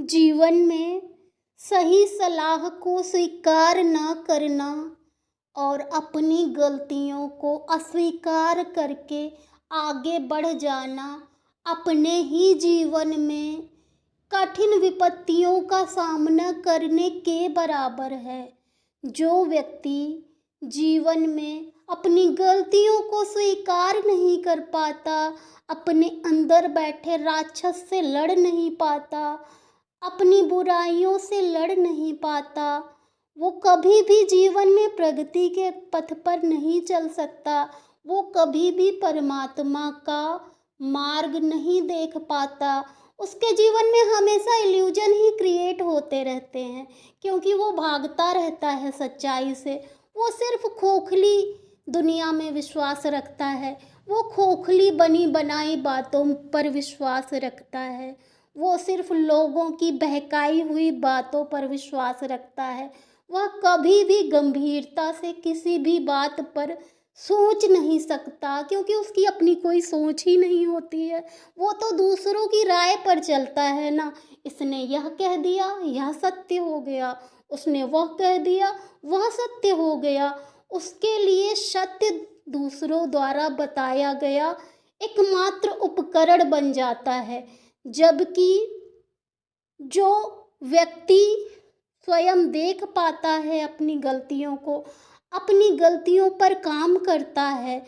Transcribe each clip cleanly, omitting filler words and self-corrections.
जीवन में सही सलाह को स्वीकार न करना और अपनी गलतियों को अस्वीकार करके आगे बढ़ जाना अपने ही जीवन में कठिन विपत्तियों का सामना करने के बराबर है। जो व्यक्ति जीवन में अपनी गलतियों को स्वीकार नहीं कर पाता, अपने अंदर बैठे राक्षस से लड़ नहीं पाता, अपनी बुराइयों से लड़ नहीं पाता, वो कभी भी जीवन में प्रगति के पथ पर नहीं चल सकता। वो कभी भी परमात्मा का मार्ग नहीं देख पाता। उसके जीवन में हमेशा इल्यूजन ही क्रिएट होते रहते हैं, क्योंकि वो भागता रहता है सच्चाई से। वो सिर्फ खोखली दुनिया में विश्वास रखता है। वो खोखली बनी बनाई बातों पर विश्वास रखता है। वो सिर्फ लोगों की बहकाई हुई बातों पर विश्वास रखता है। वह कभी भी गंभीरता से किसी भी बात पर सोच नहीं सकता, क्योंकि उसकी अपनी कोई सोच ही नहीं होती है। वो तो दूसरों की राय पर चलता है ना। इसने यह कह दिया, यह सत्य हो गया। उसने वह कह दिया, वह सत्य हो गया। उसके लिए सत्य दूसरों द्वारा बताया गया एकमात्र उपकरण बन जाता है। जबकि जो व्यक्ति स्वयं देख पाता है अपनी गलतियों को, अपनी गलतियों पर काम करता है,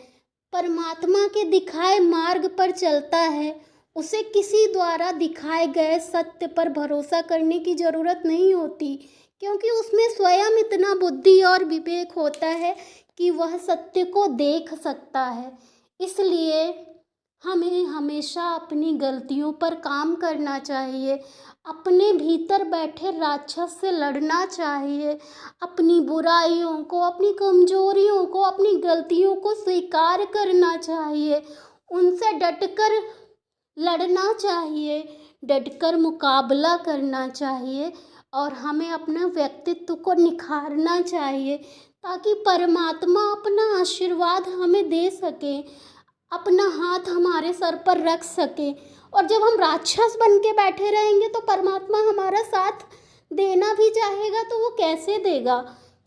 परमात्मा के दिखाए मार्ग पर चलता है, उसे किसी द्वारा दिखाए गए सत्य पर भरोसा करने की ज़रूरत नहीं होती, क्योंकि उसमें स्वयं इतना बुद्धि और विवेक होता है कि वह सत्य को देख सकता है। इसलिए हमें हमेशा अपनी गलतियों पर काम करना चाहिए, अपने भीतर बैठे राक्षस से लड़ना चाहिए, अपनी बुराइयों को, अपनी कमजोरियों को, अपनी गलतियों को स्वीकार करना चाहिए, उनसे डटकर लड़ना चाहिए, डटकर मुकाबला करना चाहिए और हमें अपने व्यक्तित्व को निखारना चाहिए, ताकि परमात्मा अपना आशीर्वाद हमें दे सके, अपना हाथ हमारे सर पर रख सके। और जब हम राक्षस बन के बैठे रहेंगे तो परमात्मा हमारा साथ देना भी चाहेगा तो वो कैसे देगा,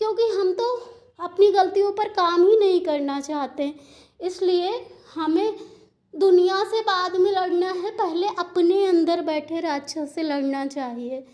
क्योंकि हम तो अपनी गलतियों पर काम ही नहीं करना चाहते। इसलिए हमें दुनिया से बाद में लड़ना है, पहले अपने अंदर बैठे राक्षस से लड़ना चाहिए।